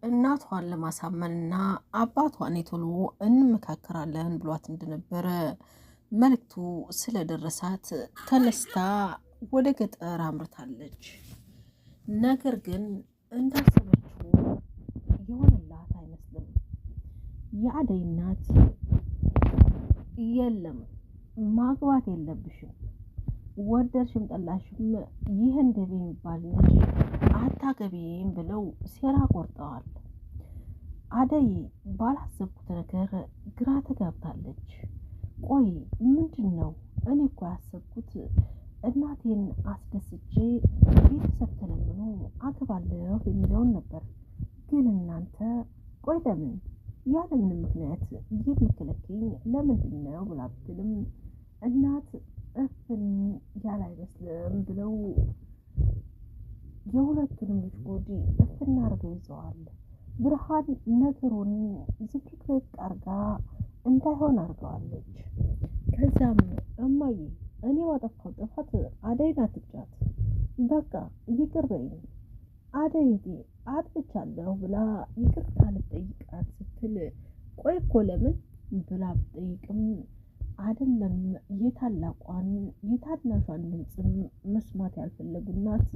እናቷን ለማሳመንና አባቷን ቶሎ እንመካከራለን ብሏት እንደነበረ መልእክቱ ስለደረሳት ተነስታ ወደ ገጠር አምርታለች። ነገር ግን እንዳሰበችው የሆነላት አይመስልም። የአደይ እናት የለም ማግባት የለብሽም ወደድሽም ጠላሽም ይህ እንደዚህ የሚባል ልጅ አታገቢም ብለው ሴራ ቆርጠዋል። አደይ ባላሰብኩት ነገር ግራ ተጋብታለች። ቆይ ምንድን ነው? እኔ እኮ ያሰብኩት እናቴን አስደስቼ ቤተሰብ ተለምኖ አገባለሁ የሚለውን ነበር። ግን እናንተ ቆይ ለምን ያለምንም ምክንያት የምትከለክኝ ለምንድን ነው ብላ ብትልም እናት እፍን ያለ አይመስልም ብለው የሁለቱንም ልጅ ጎዲ እፍና አርገው ይዘዋል። ብርሃን ነገሩን ዝብርቅርቅ አርጋ እንዳይሆን አርገዋለች። ከዛም እማዬ እኔ ባጠፋው ጥፋት አደይን አትቅጫት፣ በቃ ይቅር በይኝ፣ አደይቴ አጥፍቻለሁ ብላ ይቅርታ ልጠይቃት ስትል ቆይ እኮ ለምን ብላ ብጠይቅም አይደለም የታላቋን የታናሿን ድምፅም መስማት ያልፈለጉናት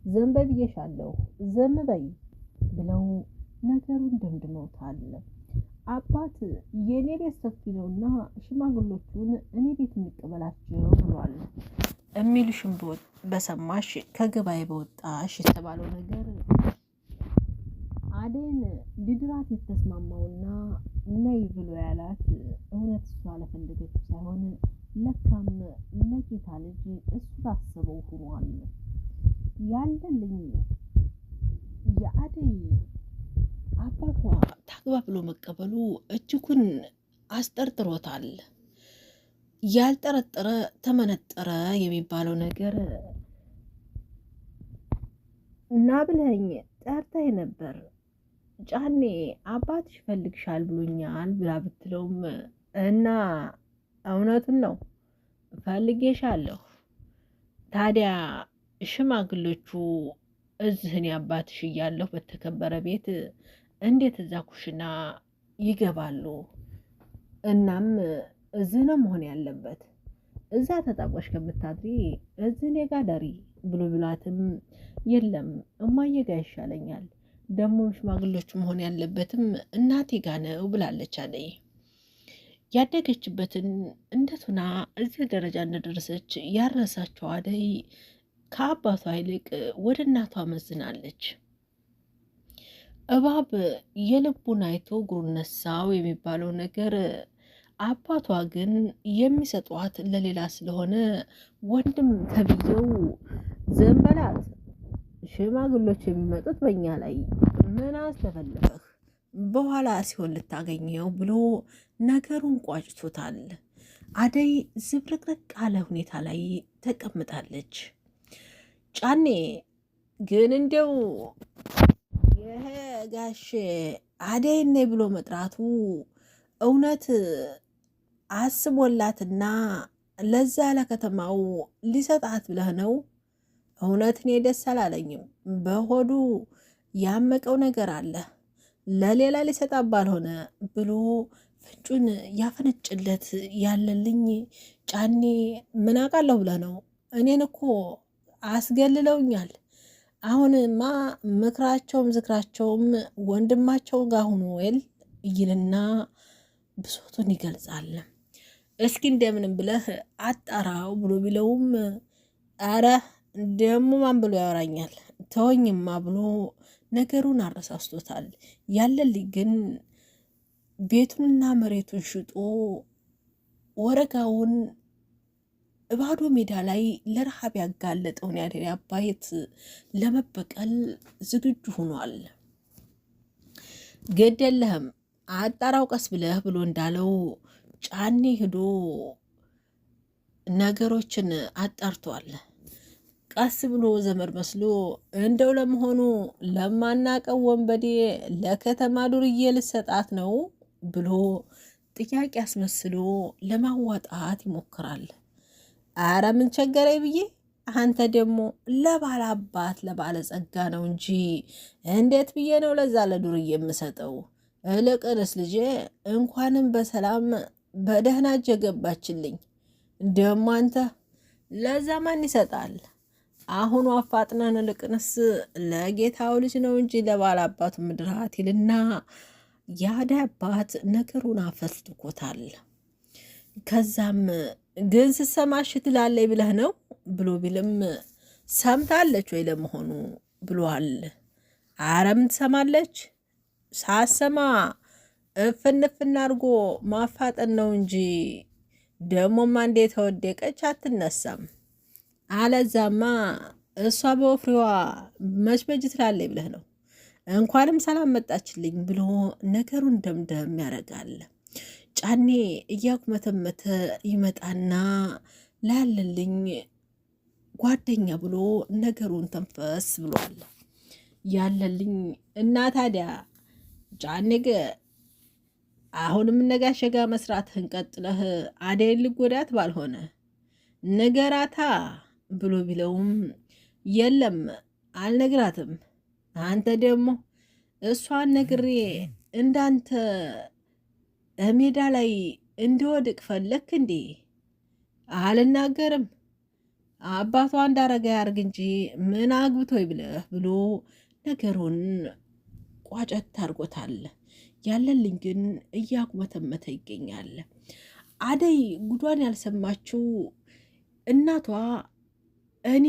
ዝም በይ ብዬሻለሁ ዝም በይ ብለው ነገሩን ደምድመውታል። አባት የኔ ቤት ሰፊ ነውና ሽማግሎቹን እኔ ቤት እንቀበላቸው ብሏል። የሚሉሽን በሰማሽ ከገበያ በወጣሽ የተባለው ነገር አደይን ሊድራት የተስማማውና ነይ ብሎ ያላት እውነት እሷ ለፈለገችው ሳይሆን ለካም ለጌታ ልጅ እሱ ታስበው ሆኗል። ያለልኝ የአደይ አባቷ ታግባ ብሎ መቀበሉ እጅጉን አስጠርጥሮታል። ያልጠረጠረ ተመነጠረ የሚባለው ነገር እና ብለኝ ጠርተኝ ነበር ጫኔ አባትሽ ፈልግሻል ብሎኛል ብላ ብትለውም እና እውነቱን ነው ፈልጌሻለሁ፣ ታዲያ ሽማግሎቹ እዝህን አባትሽ እያለሁ በተከበረ ቤት እንዴት እዛ ኩሽና ይገባሉ? እናም እዚህ ነው መሆን ያለበት፣ እዛ ተጣቆሽ ከምታድሪ እዚህ እኔ ጋ ደሪ ብሎ ብሏትም የለም እማዬ ጋ ይሻለኛል፣ ደግሞ ሽማግሎቹ መሆን ያለበትም እናቴ ጋ ነው ብላለች። አደይ ያደገችበትን እንደቱና እዚህ ደረጃ እንደደረሰች ያረሳቸው አደይ ከአባቷ ይልቅ ወደ እናቷ መዝናለች። እባብ የልቡን አይቶ እግሩን ነሳው የሚባለው ነገር አባቷ ግን የሚሰጧት ለሌላ ስለሆነ ወንድም ተብዬው ዘንበላት ሽማግሎች የሚመጡት በእኛ ላይ ምን አስተፈለፈህ በኋላ ሲሆን ልታገኘው ብሎ ነገሩን ቋጭቶታል። አደይ ዝብርቅርቅ ያለ ሁኔታ ላይ ተቀምጣለች። ጫኔ ግን እንደው ይሄ ጋሽ አደይኔ ብሎ መጥራቱ እውነት አስቦላትና ለዛ ለከተማው ሊሰጣት ብለህ ነው? እውነት እኔ ደስ አላለኝም። በሆዱ ያመቀው ነገር አለ፣ ለሌላ ሊሰጣት ባልሆነ ብሎ ፍንጩን ያፈነጭለት ያለልኝ ጫኔ ምን አውቃለሁ ብለህ ነው? እኔን እኮ አስገልለውኛል። አሁንማ ምክራቸውም ዝክራቸውም ወንድማቸው ጋር ሆኖ ወል ይልና ብሶቱን ይገልጻል። እስኪ እንደምንም ብለህ አጣራው ብሎ ቢለውም አረ ደሞ ማን ብሎ ያወራኛል ተወኝማ ብሎ ነገሩን አረሳስቶታል። ያለልኝ ግን ቤቱንና መሬቱን ሽጦ ወረጋውን ባዶ ሜዳ ላይ ለረሃብ ያጋለጠውን ያደሪ አባየት ለመበቀል ዝግጁ ሆኗል። ገደለህም አጣራው ቀስ ብለህ ብሎ እንዳለው ጫኔ ሄዶ ነገሮችን አጣርቷል። ቀስ ብሎ ዘመድ መስሎ እንደው ለመሆኑ ለማናቀው ወንበዴ ለከተማ ዱርዬ ልሰጣት ነው ብሎ ጥያቄ አስመስሎ ለማዋጣት ይሞክራል። አረ ምን ቸገረኝ ብዬ አንተ ደግሞ ለባለ አባት ለባለ ጸጋ ነው እንጂ እንዴት ብዬ ነው ለዛ ለዱርዬ የምሰጠው? እልቅንስ ልጄ እንኳንም በሰላም በደህና እጀ ገባችልኝ። ደግሞ አንተ ለዛ ማን ይሰጣል? አሁኑ አፋጥነን እልቅንስ ለጌታው ልጅ ነው እንጂ ለባለ አባቱ ምድራት ይልና ያዳይ አባት ነገሩን አፈልትኮታል። ከዛም ግን ስሰማሽ ትላለይ ብለህ ነው ብሎ ቢልም ሰምታለች ወይ ለመሆኑ ብሏል። አረም ትሰማለች። ሳሰማ እፍንፍና አድርጎ ማፋጠን ነው እንጂ ደሞማ እንዴት ተወደቀች አትነሳም። አለዛማ እሷ በወፍሪዋ መችመጅ ትላለች ብለህ ነው። እንኳንም ሰላም መጣችልኝ ብሎ ነገሩን ደምደም ያደርጋል። ጫኔ እያጉመተመተ ይመጣና ላለልኝ ጓደኛ ብሎ ነገሩን ተንፈስ ብሏል። ያለልኝ እና ታዲያ ጫኔ አሁንም ነጋሸጋ መስራትህን ቀጥለህ አደይን ልጎዳት ባልሆነ ነገራታ ብሎ ቢለውም የለም አልነግራትም። አንተ ደግሞ እሷን ነግሬ እንዳንተ ሜዳ ላይ እንዲወድቅ ፈለክ እንዴ? አልናገርም። አባቷ እንዳረገ ያርግ እንጂ ምን አግብቶኝ ብለህ ብሎ ነገሩን ቋጨት አድርጎታል። ያለልኝ ግን እያጉመተመተ ይገኛል። አደይ ጉዷን ያልሰማችው እናቷ እኔ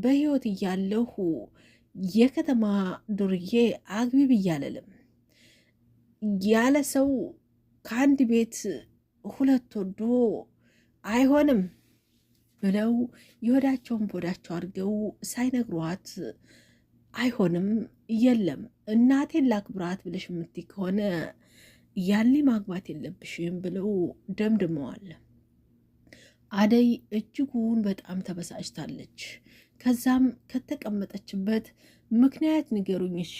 በህይወት እያለሁ የከተማ ዱርዬ አግቢ ብያለልም ያለ ሰው ከአንድ ቤት ሁለት ወዶ አይሆንም ብለው የወዳቸውን ቦዳቸው አድርገው ሳይነግሯት አይሆንም የለም እናቴን ላክብራት ብለሽ የምትይ ከሆነ ያኔ ማግባት የለብሽም ብለው ደምድመዋል። አደይ እጅጉን በጣም ተበሳጭታለች። ከዛም ከተቀመጠችበት ምክንያት ንገሩኝ እሺ፣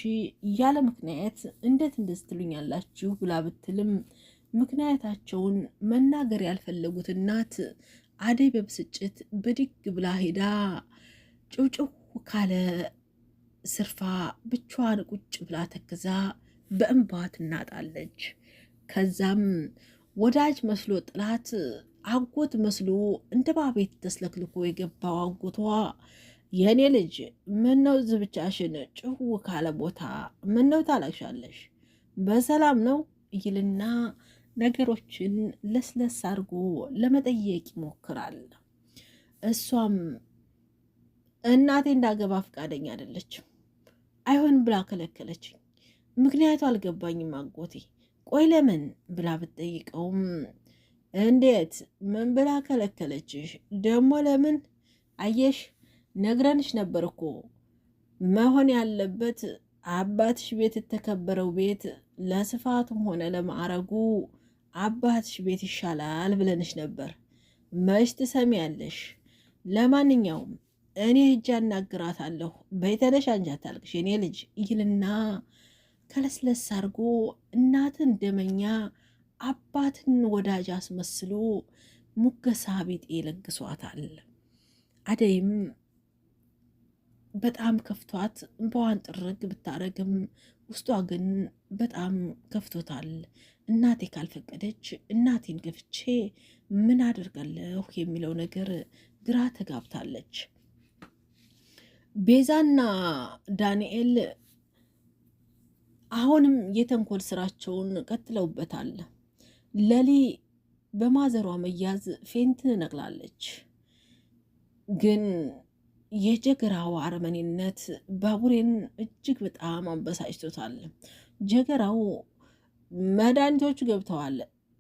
ያለ ምክንያት እንዴት እንደዚህ ትሉኛላችሁ ብላ ብትልም ምክንያታቸውን መናገር ያልፈለጉት እናት አደይ በብስጭት ብድግ ብላ ሄዳ ጭውጭው ካለ ስርፋ ብቻዋን ቁጭ ብላ ተክዛ በእንባ ትናጣለች። ከዛም ወዳጅ መስሎ ጥላት አጎት መስሎ እንደ ባቤት ተስለክልኮ የገባው አጎቷ የእኔ ልጅ ምነው ዝብቻሽን ጭው ካለ ቦታ ምነው ታለቅሻለሽ? በሰላም ነው ይልና ነገሮችን ለስለስ አድርጎ ለመጠየቅ ይሞክራል። እሷም እናቴ እንዳገባ ፈቃደኛ አይደለችም፣ አይሆን ብላ ከለከለችኝ። ምክንያቱ አልገባኝም አጎቴ፣ ቆይ ለምን ብላ ብትጠይቀውም እንዴት ምን ብላ ከለከለችሽ ደግሞ ለምን? አየሽ ነግረንሽ ነበር እኮ መሆን ያለበት አባትሽ ቤት የተከበረው ቤት ለስፋቱም ሆነ ለማዕረጉ አባትሽ ቤት ይሻላል ብለንሽ ነበር። መች ትሰሚያለሽ? ለማንኛውም እኔ ሂጅ አናግራታለሁ። በይተነሽ አንቺ አታልቅሽ የኔ ልጅ ይልና ከለስለስ አድርጎ እናትን ደመኛ አባትን ወዳጅ አስመስሎ ሙገሳ ቢጤ ለግሷታል። አደይም በጣም ከፍቷት እንባዋን ጥርግ ብታረግም ውስጧ ግን በጣም ከፍቶታል። እናቴ ካልፈቀደች እናቴን ገፍቼ ምን አደርጋለሁ የሚለው ነገር ግራ ተጋብታለች። ቤዛና ዳንኤል አሁንም የተንኮል ስራቸውን ቀጥለውበታል። ለሊ በማዘሯ መያዝ ፌንት ነቅላለች። ግን የጀገራው አረመኔነት ባቡሬን እጅግ በጣም አበሳጭቶታል። ጀገራው መድኃኒቶቹ ገብተዋል፣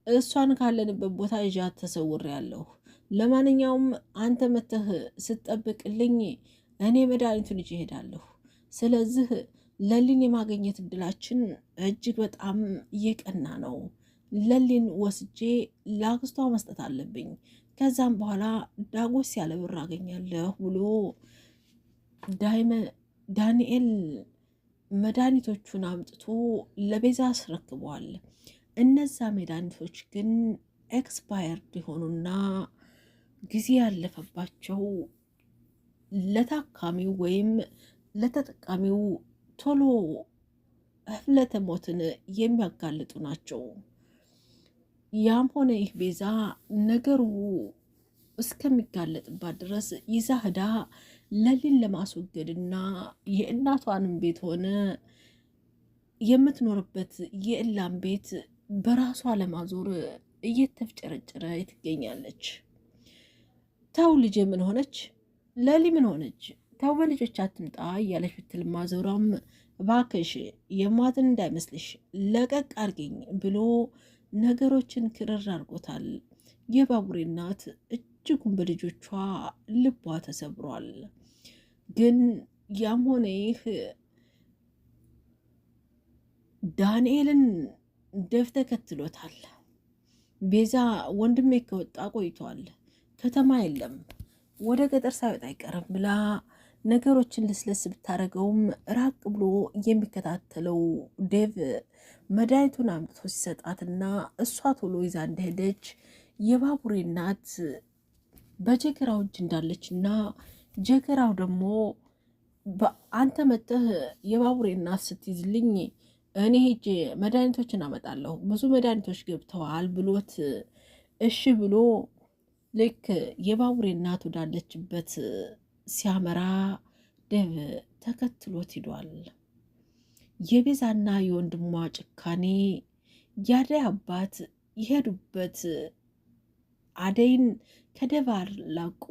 እሷን ካለንበት ቦታ ይዣት ተሰውሬያለሁ። ለማንኛውም አንተ መተህ ስትጠብቅልኝ እኔ መድኃኒቱን ይዤ እሄዳለሁ። ስለዚህ ለሊን የማገኘት እድላችን እጅግ በጣም እየቀና ነው። ለሊን ወስጄ ለአክስቷ መስጠት አለብኝ። ከዛም በኋላ ዳጎስ ያለ ብር አገኛለሁ ብሎ ዳንኤል መድኃኒቶቹን አምጥቶ ለቤዛ አስረክበዋል። እነዛ መድኃኒቶች ግን ኤክስፓየርድ የሆኑና ጊዜ ያለፈባቸው ለታካሚው ወይም ለተጠቃሚው ቶሎ ህፍለተ ሞትን የሚያጋልጡ ናቸው። ያም ሆነ ይህ ቤዛ ነገሩ እስከሚጋለጥባት ድረስ ይዛ ሄዳ ለሊን ለማስወገድና የእናቷንም ቤት ሆነ የምትኖርበት የእላም ቤት በራሷ ለማዞር እየተፍጨረጨረ ትገኛለች። ተው ልጄ ምን ሆነች? ለሊ ምን ሆነች? ተው በልጆች አትምጣ እያለች ብትል ማዞሯም እባክሽ የማትን እንዳይመስልሽ ለቀቅ አርገኝ ብሎ ነገሮችን ክርር አድርጎታል። የባቡሬ እናት እጅጉን በልጆቿ ልቧ ተሰብሯል። ግን ያም ሆነ ይህ ዳንኤልን ደፍ ተከትሎታል። ቤዛ ወንድሜ ከወጣ ቆይቷል፣ ከተማ የለም፣ ወደ ገጠር ሳይወጣ አይቀርም ብላ ነገሮችን ልስለስ ብታደርገውም ራቅ ብሎ የሚከታተለው ዴቭ መድኃኒቱን አምጥቶ ሲሰጣትና እሷ ቶሎ ይዛ እንደሄደች የባቡሬ እናት በጀገራው እጅ እንዳለችና ጀገራው ደግሞ አንተ መጥተህ የባቡሬ እናት ስትይዝልኝ እኔ ሄጄ መድኃኒቶችን አመጣለሁ፣ ብዙ መድኃኒቶች ገብተዋል ብሎት እሺ ብሎ ልክ የባቡሬ እናት ወዳለችበት ሲያመራ ዴቭ ተከትሎት ሂዷል። የቤዛና የወንድሟ ጭካኔ የአደይ አባት የሄዱበት አደይን ከደባር ላቆ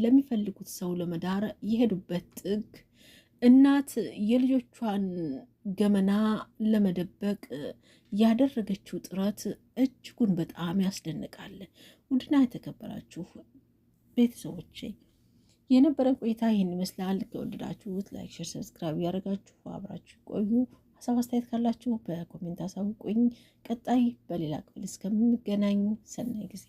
ለሚፈልጉት ሰው ለመዳር የሄዱበት ጥግ እናት የልጆቿን ገመና ለመደበቅ ያደረገችው ጥረት እጅጉን በጣም ያስደንቃል። ውድና የተከበራችሁ ቤተሰቦቼ የነበረን ቆይታ ይህን ይመስላል። ከወደዳችሁት ላይክ፣ ሼር፣ ሰብስክራይብ ያደረጋችሁ አብራችሁ ቆዩ። ሀሳብ አስተያየት ካላችሁ በኮሜንት አሳውቁኝ። ቀጣይ በሌላ ክፍል እስከምንገናኝ ሰናይ ጊዜ።